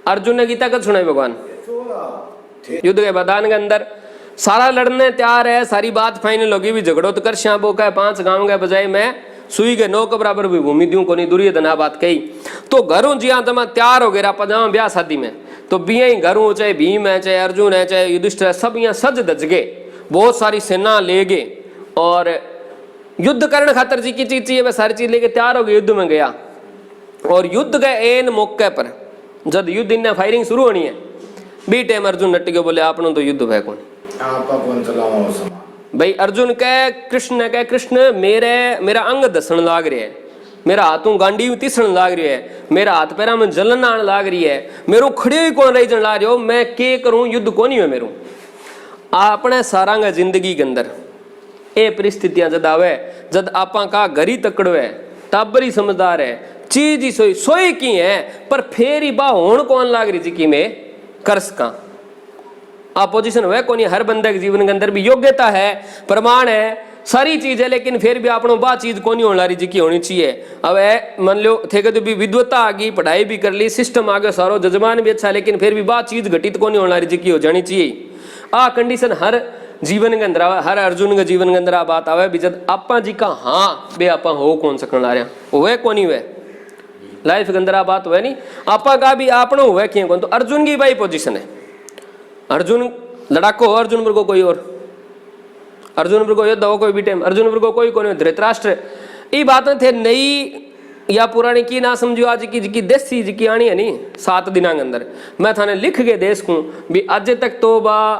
अर्जुन ने गीता कब सुनाई भगवान? युद्ध के मैदान के अंदर सारा लड़ने तैयार है, सारी बात फाइनल होगी, भी झगड़ो तो कर श्याबो का 5 गांव के बजाय मैं सुई के 9 के बराबर भी भूमि दूं को नहीं। दुर्योधन बात कही तो घरों जिया तमा तैयार हो गया पजामा ब्याह शादी में, तो बिया ही घरों चाहे भीम है, चाहे अर्जुन है, चाहे युधिष्ठिर है, सब यहाँ सज धज गए, बहुत सारी सेना ले गए और युद्ध करने खातर जी की चीज चाहिए वह सारी चीज लेके तैयार हो गए, युद्ध में गया। और युद्ध के एन मौके पर जब युद्ध इन्हें फायरिंग शुरू होनी है, बी टाइम अर्जुन नट के बोले आपने तो युद्ध है कौन भाई? अर्जुन कह कृष्ण ने कह कृष्ण मेरा अंग दसन लाग रहा है, मेरा हाथों गांडी तीसण लाग रही है, मेरा हाथ पैरा में जलन आने लाग रही है, मेरो खड़े ही कौन रही जन ला रहे हो, मैं के करूं, युद्ध को नहीं है मेरो। आपने सारा जिंदगी के अंदर ये परिस्थितियां जद आवे, जद आपा का घरी तकड़ो है, टाबरी समझदार है, चीज ही सोई की है, पर फेर ही बा होण कौन लाग रही जी की मैं कर सका। अपोजिशन हुआ कौन? हर बंदे के जीवन के अंदर भी योग्यता है, प्रमाण है, सारी चीज है, लेकिन फिर भी आपनो बा चीज कौन होने ला रही जी की होनी चाहिए। अब मान लो थे तो भी विद्वता आ गई, पढ़ाई भी कर ली, सिस्टम आ गया सारो, जजमान भी अच्छा, लेकिन फिर भी बा चीज घटित कौन होने ला रही जी की हो जानी चाहिए। आ कंडीशन हर जीवन के अंदर आवे, हर अर्जुन के जीवन के अंदर आ बात आवे भी जब आपा जी का हाँ बे आपा हो कौन सकने ला रहा वह कौन ही वह लाइफ के अंदर आ बात हुआ नहीं, आपा का भी आपनो हुआ क्यों कौन? तो अर्जुन की भाई पोजीशन है, अर्जुन लड़ाको हो, अर्जुन पर को कोई और, अर्जुन पर को योद्ध हो कोई भी टाइम, अर्जुन पर को कोई कौन, धृतराष्ट्र। ये बातें थे नई या पुरानी की ना समझो, आज की देसी जी की आनी है नहीं 7 दिनों के अंदर मैं थाने लिख के देश को भी आज तक तो बा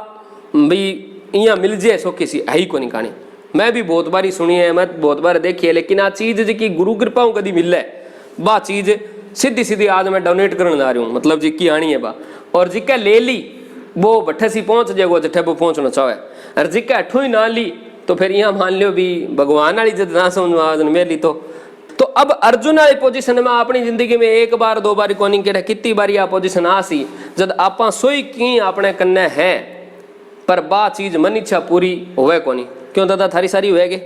भी यहाँ मिल जाए सो किसी है ही को नहीं कहानी। मैं भी बहुत बारी सुनी है, मैं बहुत बार देखी है, लेकिन आ चीज जी की गुरु कृपाओं कभी मिल है बा चीज सीधी सीधी आज मैं डोनेट करने जा रही हूँ, मतलब जी की आनी है बा। और जिका ले ली वो भट्ठे सी पहुंच जाएगा जठे वो पहुंचना चाहे, और जिका अठू ही ना ली तो फिर यहाँ मान लो भी भगवान वाली जब ना समझ मेरी तो अब अर्जुन वाली पोजीशन में अपनी जिंदगी में 1 बार 2 बार कोनी के कितनी बारी आ पोजीशन आसी जब आपा सोई की अपने कन्ने है, पर बा चीज मन इच्छा पूरी होवे कोनी। क्यों दादा थारी सारी होएगी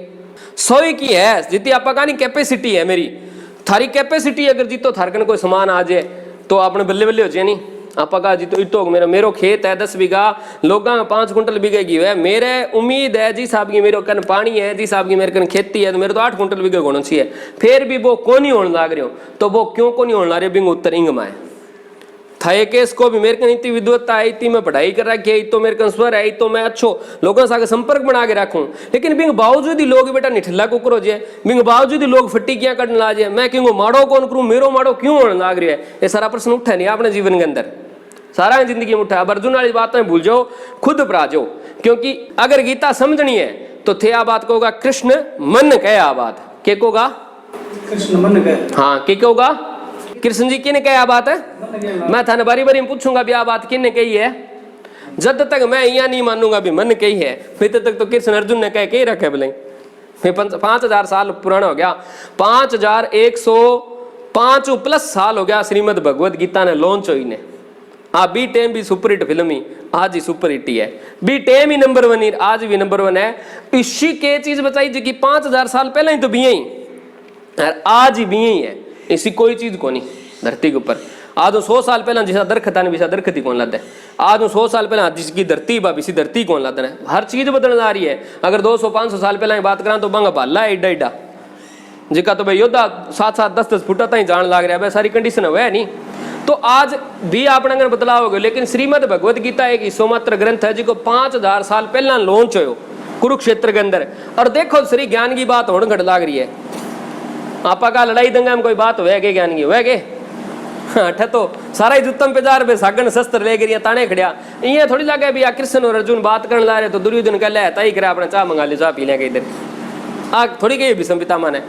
सोई की है, जितनी आपा का कैपेसिटी है मेरी, थारी कैपेसिटी अगर जीतो थारकन कोई सामान आ जाए तो आपने बल्ले बल्ले हो जाए नहीं। आपा का जीतो इतो मेरो खेत है 10 बीघा, लोगों का 5 कुंटल बीघे की है, मेरे उम्मीद है जी साहब की मेरे कन पानी है, जी साहब की मेरे कन खेती है, तो मेरे तो 8 कुंटल बीघे होना चाहिए, फिर भी वो कौन ही होने लग रहे हो, तो वो क्यों को नहीं होने लग रहे? बिंग उत्तर इंग माए था केस को भी मेरे कन इतनी विद्वत्ता है, इतनी मैं पढ़ाई कर रखी है, तो मेरे कन स्वर है, तो मैं अच्छो लोगों से संपर्क बना के रखूं, लेकिन बिंग बावजूद ही लोग बेटा निठल्ला को करो जे, बिंग बावजूद ही लोग फट्टी क्या करने ला जाए, मैं क्यों माड़ो कौन करूं, मेरो माड़ो क्यों होने लग रही है? ये सारा प्रश्न उठा नहीं अपने जीवन के अंदर, सारा जिंदगी में उठा। अब अर्जुन वाली बात में भूल जाओ, खुद पर आ जाओ, क्योंकि अगर गीता समझनी है तो थे आ बात कहोगा कृष्ण मन कहे आ बात के कोगा कृष्ण मन कहे, हाँ के कहोगा कृष्ण जी किने कहे आ बात है? मैं थाने बारी बारी पूछूंगा भी आ बात किने कही है, जब तक मैं यहाँ नहीं मानूंगा भी मन कही है, फिर तक तो कृष्ण अर्जुन ने कह के रखे बोले। 5000 साल पुराना हो गया, 5105 प्लस साल हो गया श्रीमद भगवत गीता ने लॉन्च हुई ने। बी टेम भी सुपर हिट फिल्म ही आज ही सुपर हिट ही है, बी टेम ही नंबर 1 ही आज भी नंबर 1 है। इसी के चीज बताई जी की 5000 साल पहले ही तो भी ही आज ही भी ही है, इसी कोई चीज को नहीं धरती के ऊपर। आज 100 साल पहले जिसा दरखत आने विसा दरखत ही कौन लाता है, आज 100 साल पहले जिसकी धरती बा इसी धरती कौन लाता है, हर चीज बदलने आ रही है। अगर 200-500 साल पहले बात करा तो बंगा भाला एडा एडा जिका तो भाई योद्धा 7-7 10-10 फुट तक जान लग रहा है, सारी कंडीशन है नहीं। तो आज भी अपने अंदर बदलाव हो गए, लेकिन श्रीमद भगवत गीता एक हिस्सोमात्र ग्रंथ है जिसको 5000 साल पहला लॉन्च हो कुरुक्षेत्र के अंदर। और देखो श्री ज्ञान की बात होने घट लाग रही है, आपा का लड़ाई दंगा में कोई बात हुआ के ज्ञान की हुआ के अठ तो सारा ही जुत्तम पे जा रहे सागन शस्त्र ले गई ताने खड़िया, ये थोड़ी लगे भी कृष्ण और अर्जुन बात करने ला रहे तो दुर्योधन कह ले तय करे अपने चाह मंगा ले चाह पी लेंगे इधर थोड़ी कही भीष्म पितामह ने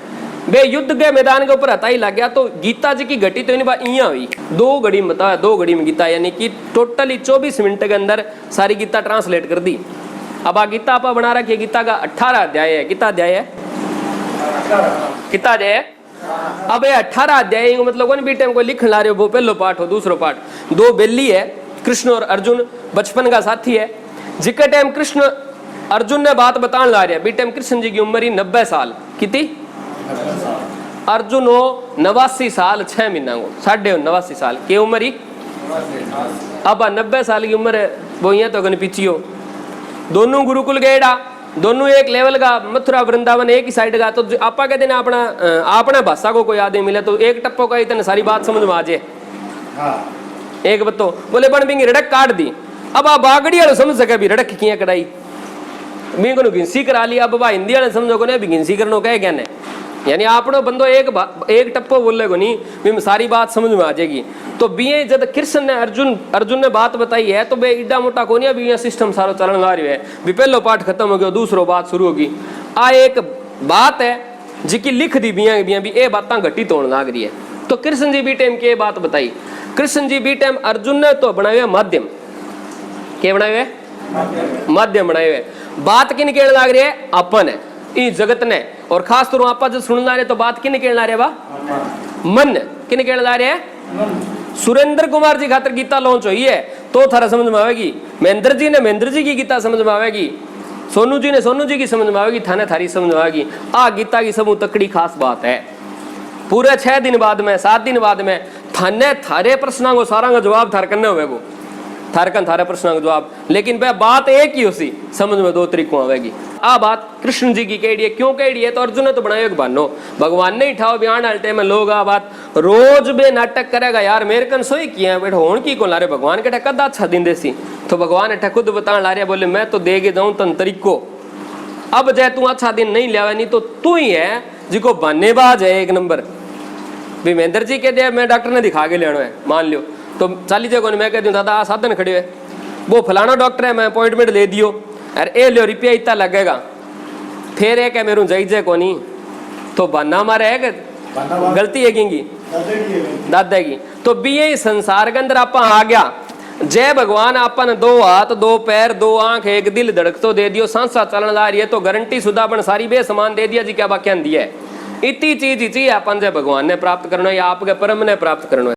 बे युद्ध के मैदान के ऊपर हता ही लग गया। तो गीता जी की घटी तो इं हुई 2 घड़ी में बता 2 घड़ी में गीता, यानी कि टोटली 24 मिनट के अंदर सारी गीता ट्रांसलेट कर दी। अब आ गीता आप बना रखी है, गीता का 18 अध्याय है, कितना अध्याय है, कितना अध्याय है? अब ये 18 अध्याय मतलब कौन भी टाइम को लिखने ला रहे हो, वो पहलो पाठ हो दूसरो पाठ 2 बेली है। कृष्ण और अर्जुन बचपन का साथी है, जिके टाइम कृष्ण अर्जुन ने बात बताने ला रहे हैं, बी टाइम कृष्ण जी की उम्र ही 90 साल, कितनी अर्जुन हो 89 साल 6 महीना को 89 साल की उम्र ही अब 90 साल की उम्र है वो यहाँ तो गन पीछियो दोनों गुरुकुल गएड़ा दोनों एक लेवल का मथुरा वृंदावन एक ही साइड का तो आपा कहते ना अपना अपना भाषा को कोई आदमी मिले तो एक टप्पो का इतने सारी बात समझ में आ जाए एक बतो बोले बन बिंगी रड़क काट दी अब आप बागड़ी वाले समझ सके भी रड़क किया कड़ाई मी को गिनसी करा ली अब हिंदी वाले समझो को भी गिनसी करनो कहे क्या ने यानी आपनो बंदो एक टप्पो बोले को नहीं भी सारी बात समझ में आ जाएगी तो बीए जब कृष्ण ने अर्जुन ने बात बताई है तो बे इड्डा मोटा को नहीं अभी सिस्टम सारो चलन ला रही है भी पहलो पाठ खत्म हो गया दूसरो बात शुरू होगी आ एक बात है जिकी लिख दी बिया बिया भी ये बातें घटित होने लग रही है तो कृष्ण जी बी टाइम की बात बताई कृष्ण जी बी टाइम अर्जुन ने तो बनाए हुए माध्यम क्या बनाए हुए माध्यम बनाए हुए बात किन कहने लग रही है अपन है इस जगत ने और खास तौर आप जो सुनना रहे तो बात किन कहने रहे बा मन किन कहने ला रहे हैं सुरेंद्र कुमार जी खातर गीता लॉन्च हुई है तो थारा समझ में आवेगी महेंद्र जी ने महेंद्र जी की गीता समझ में आवेगी सोनू जी ने सोनू जी की समझ में आवेगी थाने थारी समझ में आवेगी आ गीता की समूह तकड़ी खास बात है पूरे 6 दिन बाद में 7 दिन बाद में थाने थारे प्रश्नों को सारा का जवाब थार करने हुए वो थारे प्रश्नों का जवाब लेकिन वह बात एक ही उसी समझ में 2 तरीकों आवेगी आ बात कृष्ण जी की कही है क्यों कही है तो अर्जुन ने तो बनाया एक बानो भगवान ने उठाओ बयान हल्टे में लोग आ बात रोज बे नाटक करेगा यार मेरे कन सोई किया बैठो होन की को ला रहे भगवान के कदा अच्छा दिन देसी तो भगवान अठा खुद बताने ला रहे बोले मैं तो दे के जाऊं तन तरीको अब जाए तू अच्छा दिन नहीं लिया नहीं तो तू ही है जिको बहानेबाज है एक नंबर भी महेंद्र जी कह दिया मैं डॉक्टर ने दिखा के लेना है मान लियो तो चाली जगह मैं कह दूं दादा साधन खड़े है वो फलाना डॉक्टर है मैं अपॉइंटमेंट ले दियो अरे ए लियो रुपया इतना लगेगा फिर एक है मेरू जाई को नहीं तो बना मारे है गलती है की दादा की तो भी यही संसार के अंदर आप आ गया जय भगवान आपन 2 हाथ 2 पैर 2 आंख एक दिल धड़क तो दे दियो सांसा चलन ला रही है तो गारंटी सुधा बन सारी बे समान दे दिया जी क्या बाक्या दिया है इतनी चीज ही चाहिए अपन जय भगवान ने प्राप्त करना या आपके परम ने प्राप्त करना है।